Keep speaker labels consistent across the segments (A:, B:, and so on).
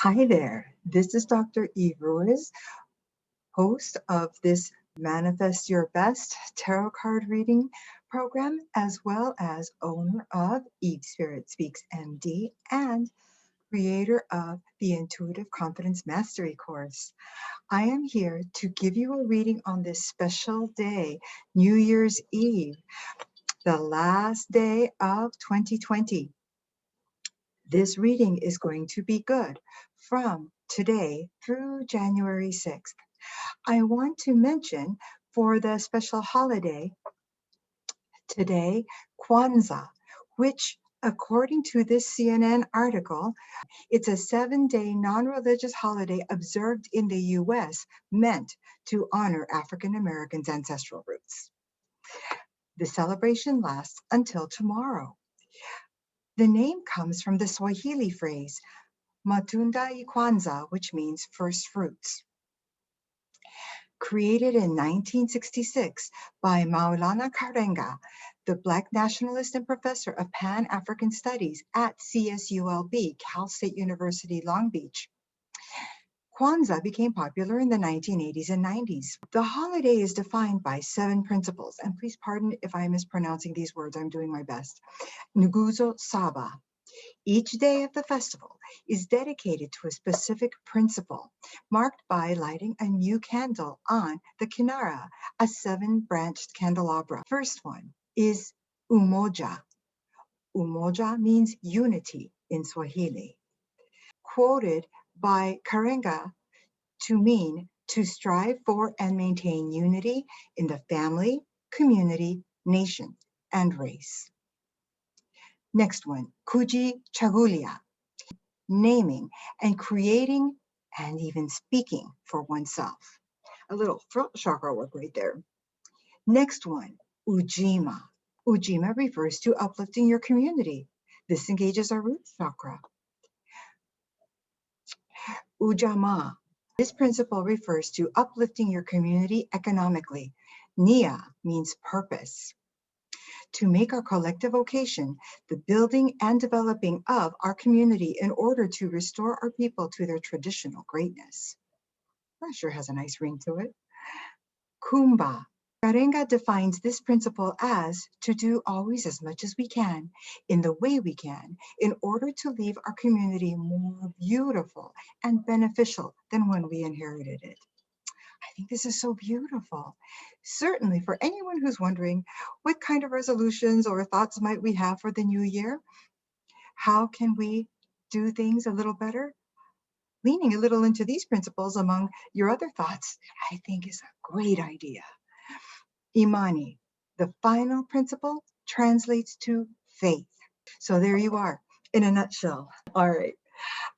A: Hi there, this is Dr. Eve Ruiz, host of this Manifest Your Best tarot card reading program, as well as owner of SpiritSpeaks MD and creator of the Intuitive Confidence Mastery course. I am here to give you a reading on this special day, New Year's Eve, the last day of 2020. This reading is going to be good from today through January 6th. I want to mention for the special holiday today, Kwanzaa, which according to this CNN article, it's a 7-day non-religious holiday observed in the US meant to honor African Americans' ancestral roots. The celebration lasts until tomorrow. The name comes from the Swahili phrase, Matunda ya Kwanza, which means first fruits. Created in 1966 by Maulana Karenga, the Black nationalist and professor of Pan-African Studies at CSULB, Cal State University, Long Beach. Kwanzaa became popular in the 1980s and 90s. The holiday is defined by 7 principles, and please pardon if I'm mispronouncing these words, I'm doing my best. Nguzo Saba. Each day of the festival is dedicated to a specific principle, marked by lighting a new candle on the kinara, a 7-branched candelabra. First one is umoja. Umoja means unity in Swahili. Quoted by Karenga to mean to strive for and maintain unity in the family, community, nation, and race. Next one, kujichagulia, naming and creating and even speaking for oneself. A little throat chakra work right there. Next one, ujima. Ujima refers to uplifting your community. This engages our root chakra. Ujamaa. This principle refers to uplifting your community economically. Nia means purpose. To make our collective vocation the building and developing of our community in order to restore our people to their traditional greatness. That sure has a nice ring to it. Kumba. Karenga defines this principle as to do always as much as we can, in the way we can, in order to leave our community more beautiful and beneficial than when we inherited it. I think this is so beautiful. Certainly for anyone who's wondering what kind of resolutions or thoughts might we have for the new year, how can we do things a little better? Leaning a little into these principles among your other thoughts, I think is a great idea. Imani, the final principle, translates to faith. So there you are in a nutshell. All right,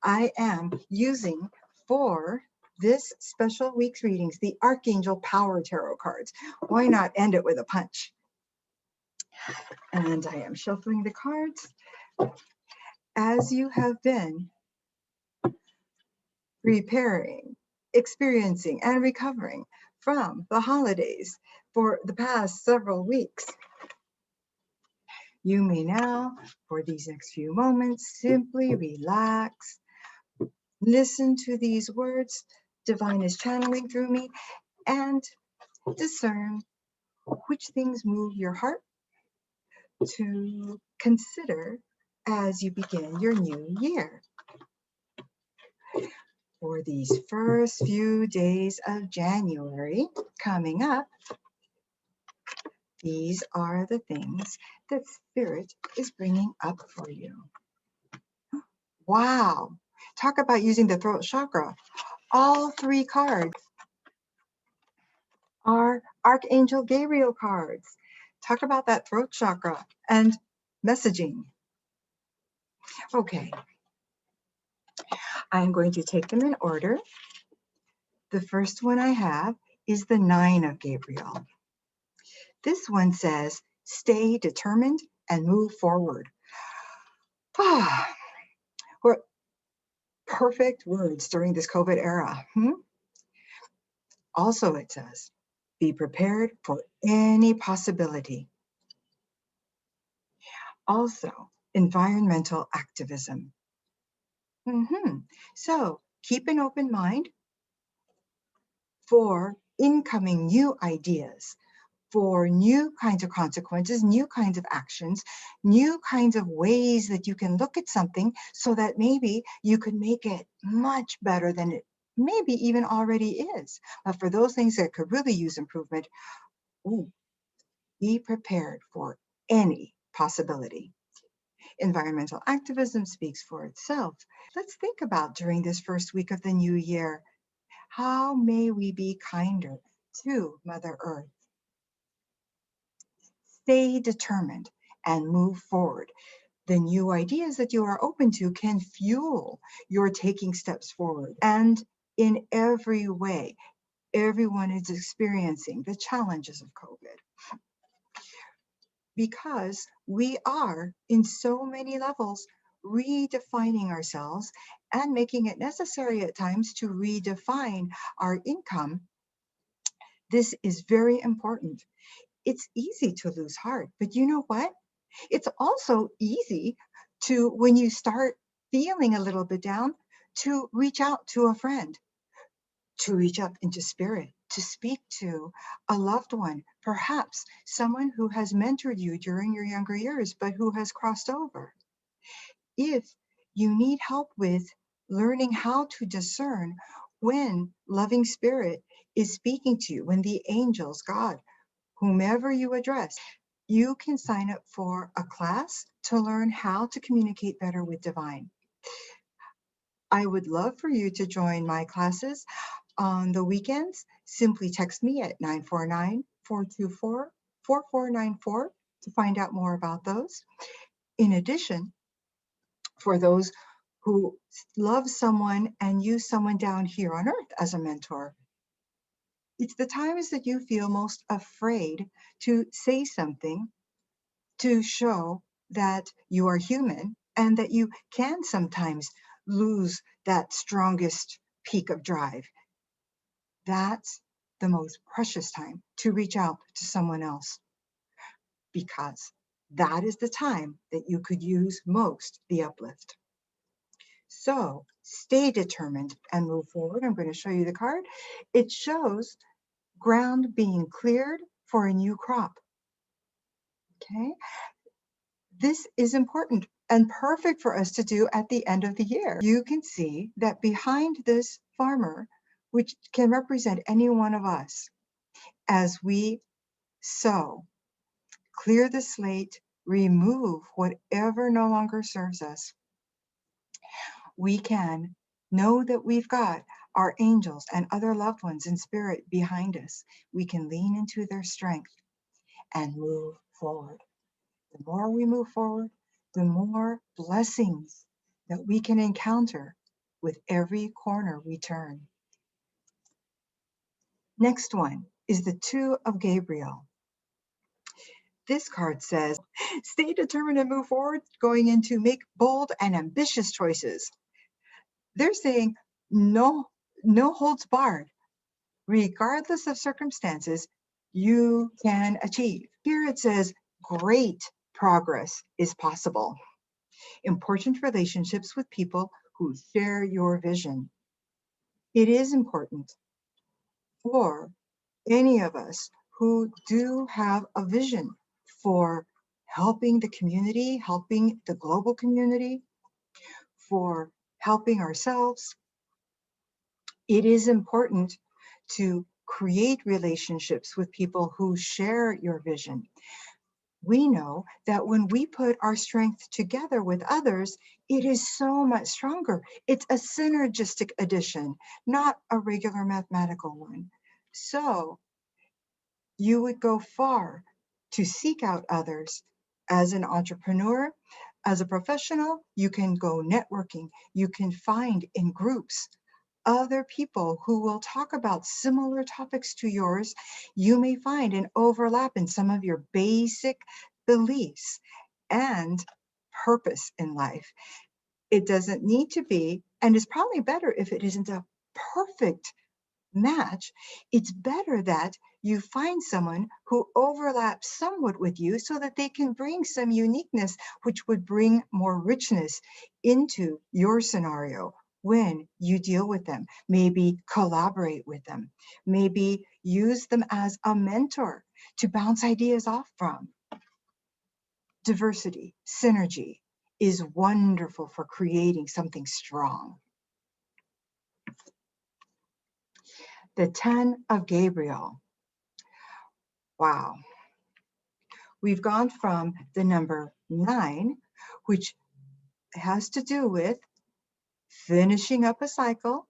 A: I am using for this special week's readings, the Archangel Power Tarot cards. Why not end it with a punch? And I am shuffling the cards. As you have been preparing, experiencing, and recovering from the holidays for the past several weeks, you may now, for these next few moments, simply relax, listen to these words divine is channeling through me, and discern which things move your heart to consider as you begin your new year. For these first few days of January coming up, these are the things that Spirit is bringing up for you. Wow, talk about using the throat chakra. All 3 cards are Archangel Gabriel cards. Talk about that throat chakra and messaging. Okay, I'm going to take them in order. The first one I have is the 9 of Gabriel. This one says, stay determined and move forward. What perfect words during this COVID era. Also, it says, be prepared for any possibility. Also, environmental activism. So keep an open mind for incoming new ideas, for new kinds of consequences, new kinds of actions, new kinds of ways that you can look at something so that maybe you could make it much better than it maybe even already is. But for those things that could really use improvement, ooh, be prepared for any possibility. Environmental activism speaks for itself. Let's think about during this first week of the new year, how may we be kinder to Mother Earth? Stay determined and move forward. The new ideas that you are open to can fuel your taking steps forward. And in every way, everyone is experiencing the challenges of COVID because we are, in so many levels, redefining ourselves and making it necessary at times to redefine our income. This is very important. It's easy to lose heart, but you know what? It's also easy to, when you start feeling a little bit down, to reach out to a friend, to reach up into spirit, to speak to a loved one, perhaps someone who has mentored you during your younger years, but who has crossed over. If you need help with learning how to discern when loving spirit is speaking to you, when the angels, God, whomever you address, you can sign up for a class to learn how to communicate better with divine. I would love for you to join my classes on the weekends. Simply text me at 949-424-4494 to find out more about those. In addition, for those who love someone and use someone down here on earth as a mentor, it's the times that you feel most afraid to say something to show that you are human and that you can sometimes lose that strongest peak of drive. That's the most precious time to reach out to someone else, because that is the time that you could use most the uplift. So stay determined and move forward. I'm going to show you the card. It shows ground being cleared for a new crop. Okay. This is important and perfect for us to do at the end of the year. You can see that behind this farmer, which can represent any one of us, as we sow, clear the slate, remove whatever no longer serves us, we can know that we've got our angels and other loved ones in spirit behind us. We can lean into their strength and move forward. The more we move forward, the more blessings that we can encounter with every corner we turn. Next one is the Two of Gabriel. This card says, stay determined and move forward, going into make bold and ambitious choices. They're saying no holds barred. Regardless of circumstances, you can achieve. Here it says great progress is possible. Important relationships with people who share your vision. It is important for any of us who do have a vision for helping the community, helping the global community, for helping ourselves. It is important to create relationships with people who share your vision. We know that when we put our strength together with others, it is so much stronger. It's a synergistic addition, not a regular mathematical one. So you would go far to seek out others. As an entrepreneur, as a professional, you can go networking. You can find in groups other people who will talk about similar topics to yours. You may find an overlap in some of your basic beliefs and purpose in life. It doesn't need to be, and it's probably better if it isn't a perfect match, it's better that you find someone who overlaps somewhat with you so that they can bring some uniqueness, which would bring more richness into your scenario when you deal with them. Maybe collaborate with them. Maybe use them as a mentor to bounce ideas off from. Diversity, synergy is wonderful for creating something strong. The 10 of Gabriel. Wow. We've gone from the number 9, which has to do with finishing up a cycle,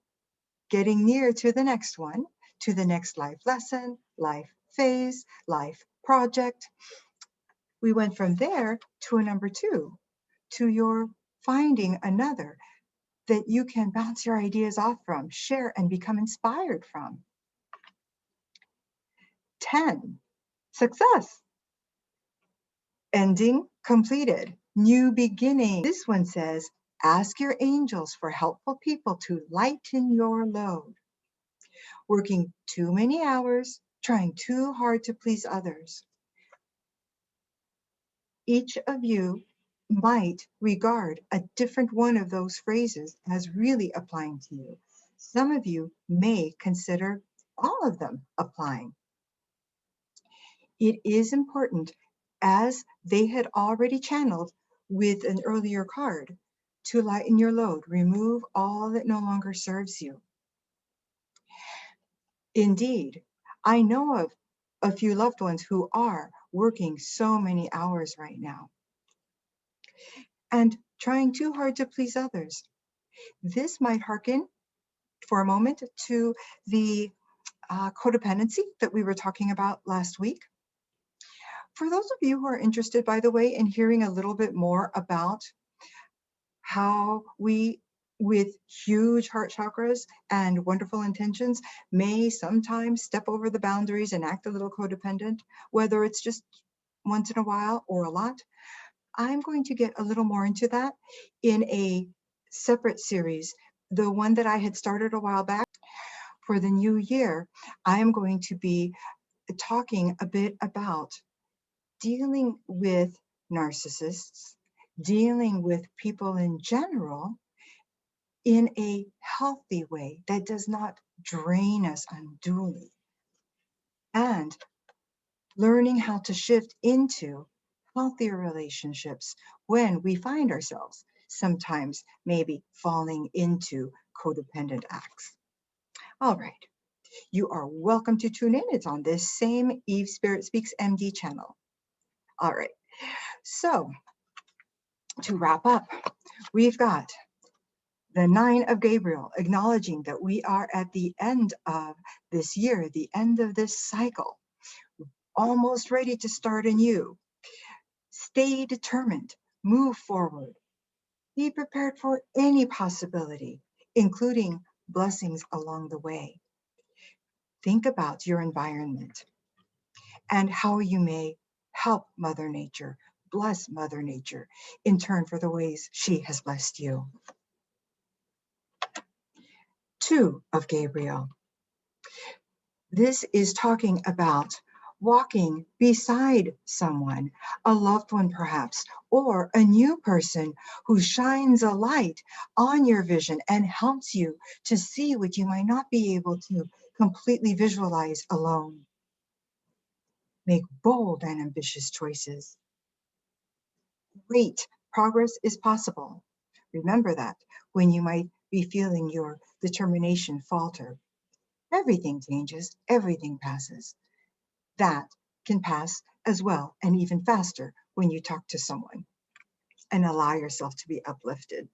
A: getting near to the next one, to the next life lesson, life phase, life project. We went from there to a number 2, to your finding another that you can bounce your ideas off from, share, and become inspired from. 10, success. Ending completed, new beginning. This one says, ask your angels for helpful people to lighten your load. Working too many hours, trying too hard to please others. Each of you might regard a different one of those phrases as really applying to you. Some of you may consider all of them applying. It is important, as they had already channeled with an earlier card, to lighten your load, remove all that no longer serves you. Indeed, I know of a few loved ones who are working so many hours right now and trying too hard to please others. This might hearken for a moment to the codependency that we were talking about last week. For those of you who are interested, by the way, in hearing a little bit more about how we, with huge heart chakras and wonderful intentions, may sometimes step over the boundaries and act a little codependent, whether it's just once in a while or a lot, I'm going to get a little more into that in a separate series. The one that I had started a while back for the new year, I am going to be talking a bit about dealing with narcissists, dealing with people in general in a healthy way that does not drain us unduly, and learning how to shift into healthier relationships when we find ourselves sometimes maybe falling into codependent acts. All right, you are welcome to tune in. It's on this same Eve Spirit Speaks MD channel. All right, so to wrap up, we've got the 9 of Gabriel, acknowledging that we are at the end of this year, the end of this cycle, almost ready to start anew. Stay determined, move forward, be prepared for any possibility, including blessings along the way. Think about your environment and how you may help Mother Nature, bless Mother Nature in turn for the ways she has blessed you. 2 of Gabriel. This is talking about walking beside someone, a loved one perhaps, or a new person who shines a light on your vision and helps you to see what you might not be able to completely visualize alone. Make bold and ambitious choices. Great progress is possible. Remember that when you might be feeling your determination falter. Everything changes, everything passes. That can pass as well and even faster when you talk to someone and allow yourself to be uplifted.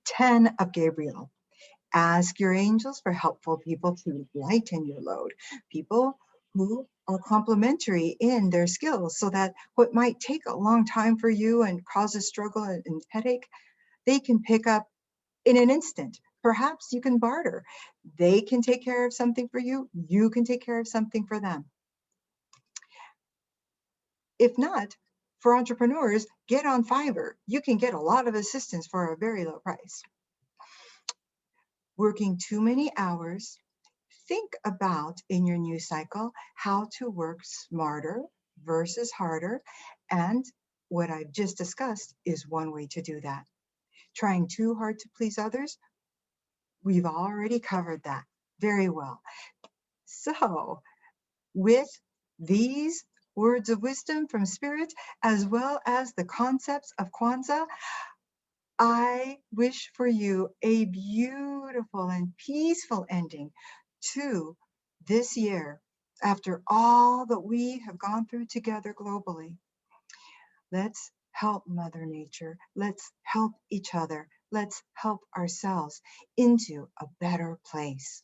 A: 10 of Gabriel. Ask your angels for helpful people to lighten your load. People who are complementary in their skills so that what might take a long time for you and cause a struggle and headache, they can pick up in an instant. Perhaps you can barter. They can take care of something for you. You can take care of something for them. If not, for entrepreneurs, get on Fiverr. You can get a lot of assistance for a very low price. Working too many hours, think about in your new cycle how to work smarter versus harder. And what I've just discussed is one way to do that. Trying too hard to please others, we've already covered that very well. So with these words of wisdom from Spirit, as well as the concepts of Kwanzaa, I wish for you a beautiful and peaceful ending to this year after all that we have gone through together globally. Let's help Mother Nature. Let's help each other. Let's help ourselves into a better place.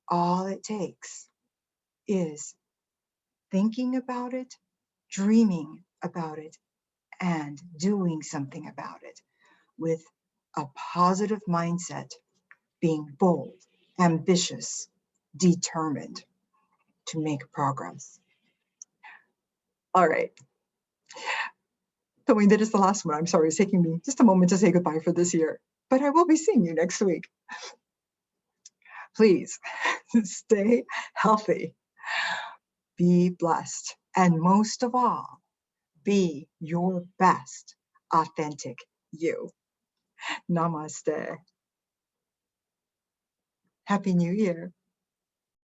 A: All it takes is thinking about it, dreaming about it, and doing something about it with a positive mindset, being bold, ambitious, determined to make progress. All right. Knowing that it's the last one, I'm sorry, it's taking me just a moment to say goodbye for this year, but I will be seeing you next week. Please stay healthy, be blessed, and most of all, be your best authentic you. Namaste. Happy New Year.